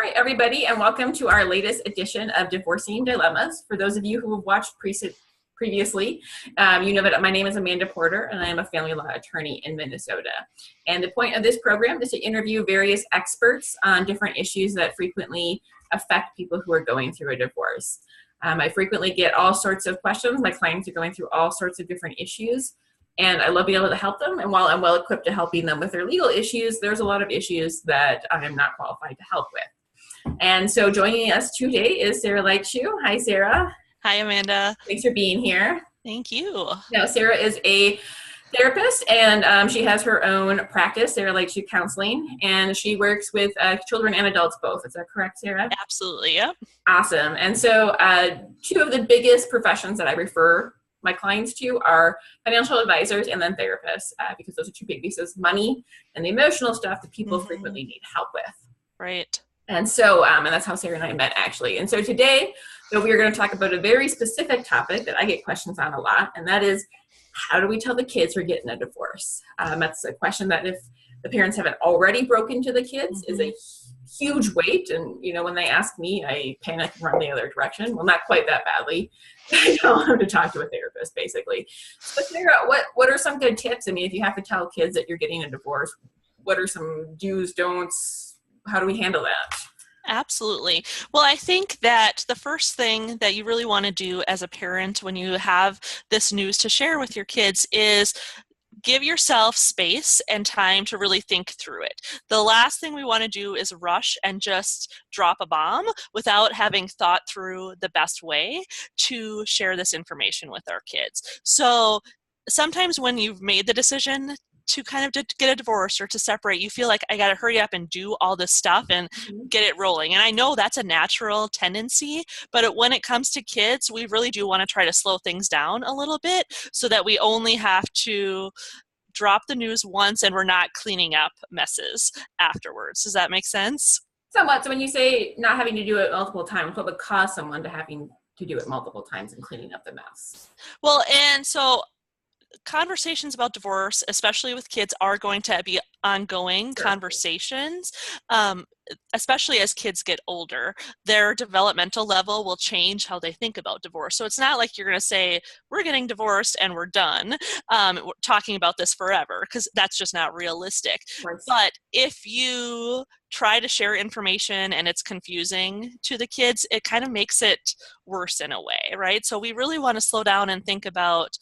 right, everybody, and welcome to our latest edition of Divorcing Dilemmas. For those of you who have watched previously, you know that my name is Amanda Porter, and I am a family law attorney in Minnesota. And the point of this program is to interview various experts on different issues that frequently affect people who are going through a divorce. I frequently get all sorts of questions. My clients are going through all sorts of different issues, and I love being able to help them. And while I'm well equipped to helping them with their legal issues, there's a lot of issues that I am not qualified to help with. And so joining us today is Sarah Leitschuh. Hi, Sarah. Hi, Amanda. Thanks for being here. Thank you. Now, Sarah is a therapist, and she has her own practice, Sarah Leitschuh Counseling, and she works with children and adults both. Is that correct, Sarah? Absolutely, yep. Awesome. And so two of the biggest professions that I refer my clients to are financial advisors and then therapists, because those are two big pieces, money and the emotional stuff that people frequently need help with. Right. And so, and that's how Sarah and I met, actually. And so today, we are going to talk about a very specific topic that I get questions on a lot, and that is, how do we tell the kids we're getting a divorce? That's a question that if the parents haven't already broken to the kids is a huge weight. And, you know, when they ask me, I panic and run the other direction. Well, not quite that badly. I tell them to talk to a therapist, basically. So Sarah, what are some good tips? I mean, if you have to tell kids that you're getting a divorce, what are some do's, don'ts? How do we handle that? Absolutely. Well, I think that the first thing that you really want to do as a parent when you have this news to share with your kids is give yourself space and time to really think through it. The last thing we want to do is rush and just drop a bomb without having thought through the best way to share this information with our kids. So sometimes when you've made the decision to kind of get a divorce or to separate, you feel like I got to hurry up and do all this stuff and get it rolling. And I know that's a natural tendency, but when it comes to kids, we really do want to try to slow things down a little bit so that we only have to drop the news once and we're not cleaning up messes afterwards. Does that make sense? Somewhat. So when you say not having to do it multiple times, what would cause someone to having to do it multiple times and cleaning up the mess? Well, and so conversations about divorce, especially with kids, are going to be ongoing conversations, especially as kids get older. Their developmental level will change how they think about divorce. So it's not like you're going to say, we're getting divorced and we're done we're talking about this forever, because that's just not realistic. Right. But if you try to share information and it's confusing to the kids, it kind of makes it worse in a way, right? So we really want to slow down and think about,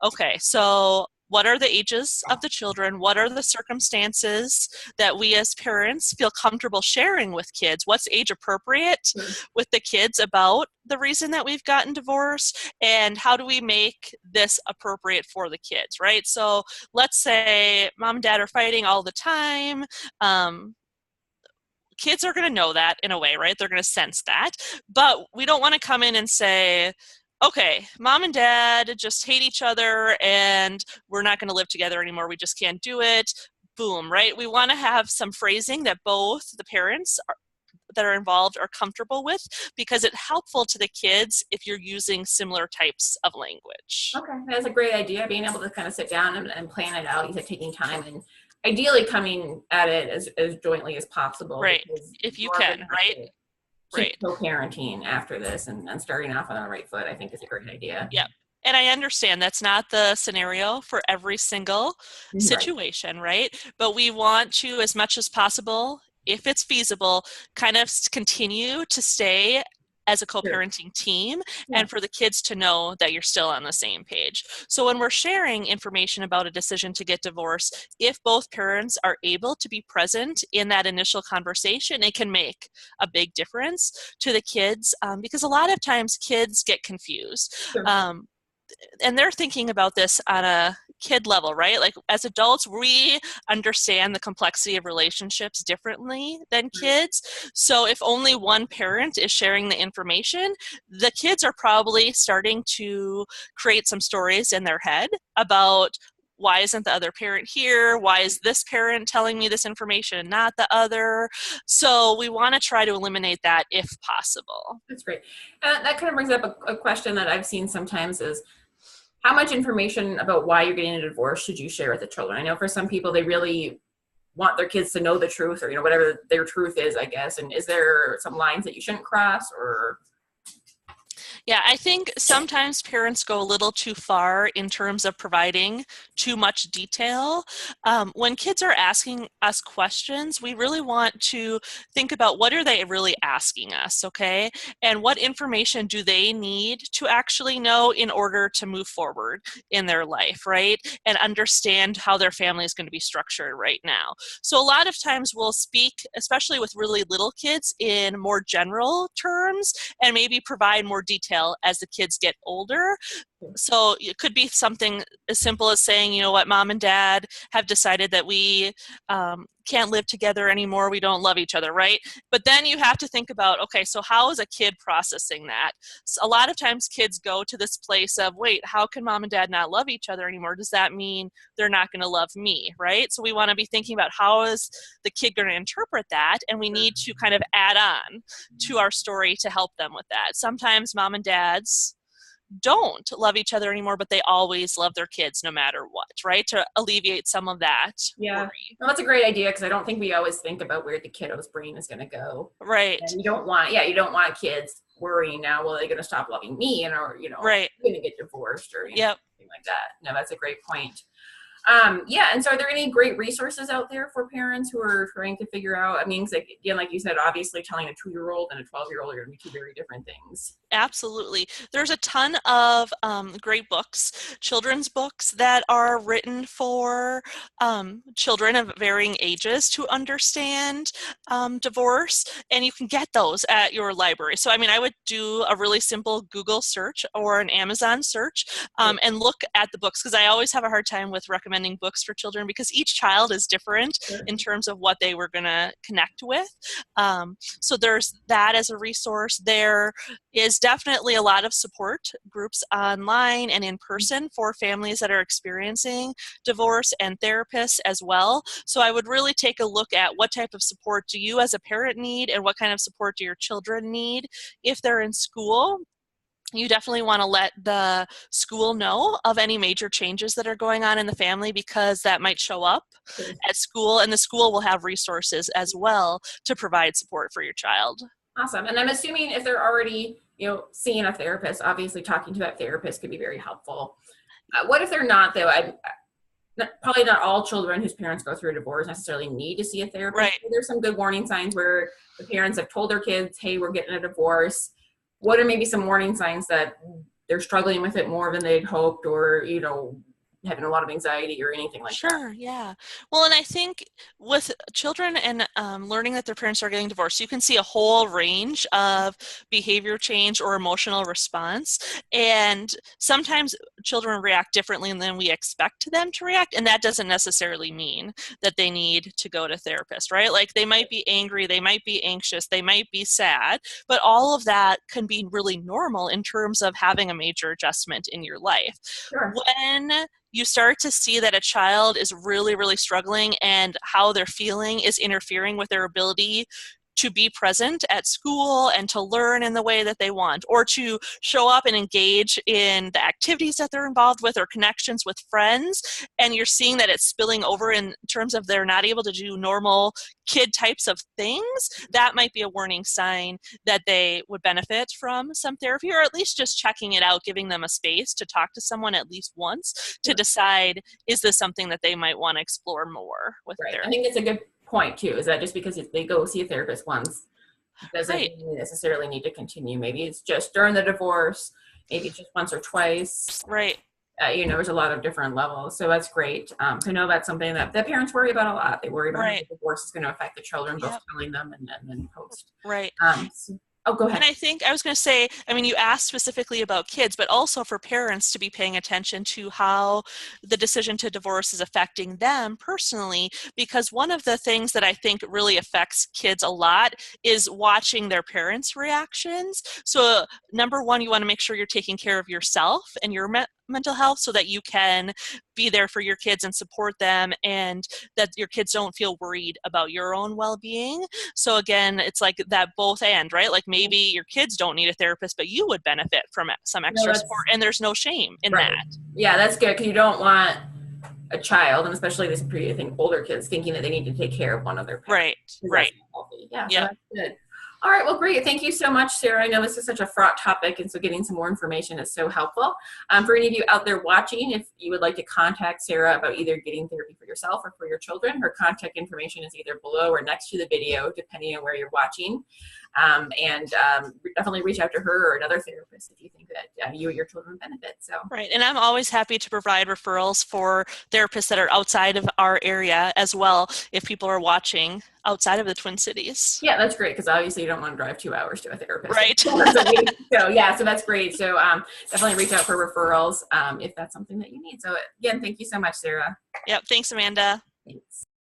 okay, so what are the ages of the children? What are the circumstances that we as parents feel comfortable sharing with kids? What's age appropriate with the kids about the reason that we've gotten divorced? And how do we make this appropriate for the kids, right? So let's say mom and dad are fighting all the time. Kids are going to know that in a way, right? They're going to sense that. But we don't want to come in and say, okay, mom and dad just hate each other and we're not going to live together anymore. We just can't do it. Boom, right? We want to have some phrasing that both the parents that are involved are comfortable with, because it's helpful to the kids if you're using similar types of language. Okay, that's a great idea, being able to kind of sit down and plan it out. You said taking time and ideally coming at it as jointly as possible. Right, if you can, right? Right. Co-parenting after this and starting off on the right foot, I think, is a great idea. Yeah. And I understand that's not the scenario for every single situation, right? But we want to, as much as possible, if it's feasible, kind of continue to stay as a co-parenting team and for the kids to know that you're still on the same page. So when we're sharing information about a decision to get divorced, if both parents are able to be present in that initial conversation, it can make a big difference to the kids, because a lot of times kids get confused. And they're thinking about this on a kid level, right? Like as adults, we understand the complexity of relationships differently than kids. So if only one parent is sharing the information, the kids are probably starting to create some stories in their head about, why isn't the other parent here? Why is this parent telling me this information and not the other? So we want to try to eliminate that if possible. That's great. That kind of brings up a question that I've seen sometimes is, how much information about why you're getting a divorce should you share with the children? I know for some people, they really want their kids to know the truth, or, whatever their truth is, I guess. And is there some lines that you shouldn't cross, or? Yeah, I think sometimes parents go a little too far in terms of providing too much detail. When kids are asking us questions, we really want to think about what are they really asking us, okay? And what information do they need to actually know in order to move forward in their life, right? And understand how their family is going to be structured right now. So a lot of times we'll speak, especially with really little kids, in more general terms and maybe provide more detail as the kids get older. So it could be something as simple as saying, you know what, mom and dad have decided that we can't live together anymore. We don't love each other, right? But then you have to think about, okay, so how is a kid processing that? So a lot of times kids go to this place of, wait, how can mom and dad not love each other anymore? Does that mean they're not going to love me, right? So we want to be thinking about how is the kid going to interpret that? And we need to kind of add on to our story to help them with that. Sometimes mom and dads don't love each other anymore, but they always love their kids no matter what, right? To alleviate some of that worry. Well, that's a great idea, because I don't think we always think about where the kiddo's brain is going to go. Right. And you don't want kids worrying now, well, are they going to stop loving me, and or right. going to get divorced or yep. something like that. No, that's a great point. And so are there any great resources out there for parents who are trying to figure out, again, like you said, obviously telling a 2-year-old and a 12-year-old are going to be two very different things. Absolutely. There's a ton of great books, children's books that are written for children of varying ages to understand divorce, and you can get those at your library. So, I would do a really simple Google search or an Amazon search and look at the books, because I always have a hard time with recommending books for children because each child is different in terms of what they were going to connect with. So there's that as a resource. There is definitely a lot of support groups online and in person for families that are experiencing divorce, and therapists as well. So I would really take a look at what type of support do you as a parent need, and what kind of support do your children need. If they're in school, you definitely want to let the school know of any major changes that are going on in the family, because that might show up at school, and the school will have resources as well to provide support for your child. Awesome. And I'm assuming if they're already, seeing a therapist, obviously talking to that therapist could be very helpful. What if they're not, though? Probably not all children whose parents go through a divorce necessarily need to see a therapist. Right. There's some good warning signs where the parents have told their kids, hey, we're getting a divorce. What are maybe some warning signs that they're struggling with it more than they'd hoped, or, having a lot of anxiety or anything like that? Sure, yeah. Well, and I think with children and learning that their parents are getting divorced, you can see a whole range of behavior change or emotional response. And sometimes children react differently than we expect them to react. And that doesn't necessarily mean that they need to go to therapist, right? Like they might be angry, they might be anxious, they might be sad, but all of that can be really normal in terms of having a major adjustment in your life. Sure. When you start to see that a child is really, really struggling and how they're feeling is interfering with their ability to be present at school and to learn in the way that they want, or to show up and engage in the activities that they're involved with or connections with friends, and you're seeing that it's spilling over in terms of they're not able to do normal kid types of things, that might be a warning sign that they would benefit from some therapy, or at least just checking it out, giving them a space to talk to someone at least once to decide, is this something that they might want to explore more with therapy? I think it's a good point too, is that just because if they go see a therapist once doesn't necessarily need to continue. Maybe it's just during the divorce, maybe just once or twice. Right. There's a lot of different levels. So that's great. I know that's something that parents worry about a lot. They worry about how the divorce is going to affect the children, both telling them and then post. Right. Go ahead. And I think I was going to say, you asked specifically about kids, but also for parents to be paying attention to how the decision to divorce is affecting them personally, because one of the things that I think really affects kids a lot is watching their parents' reactions. So number one, you want to make sure you're taking care of yourself and your mental health so that you can be there for your kids and support them, and that your kids don't feel worried about your own well-being. So again, it's like that both end, right? Like maybe your kids don't need a therapist, but you would benefit from some extra support, and there's no shame in that. Yeah, that's good, because you don't want a child, and especially this period, I think older kids thinking that they need to take care of one of their parents. Right, Because right. that's not healthy. Yeah, so Yeah. that's good. All right, well, great. Thank you so much, Sarah. I know this is such a fraught topic, and so getting some more information is so helpful. For any of you out there watching, if you would like to contact Sarah about either getting therapy for yourself or for your children, her contact information is either below or next to the video, depending on where you're watching. Definitely reach out to her or another therapist if you think that you or your children benefit. So Right, and I'm always happy to provide referrals for therapists that are outside of our area as well, if people are watching outside of the Twin Cities. yeah, that's great, because obviously you don't want to drive 2 hours to a therapist. Right. So yeah, so that's great. So definitely reach out for referrals if that's something that you need. So again, thank you so much, Sarah. Yep, thanks, Amanda. Thanks.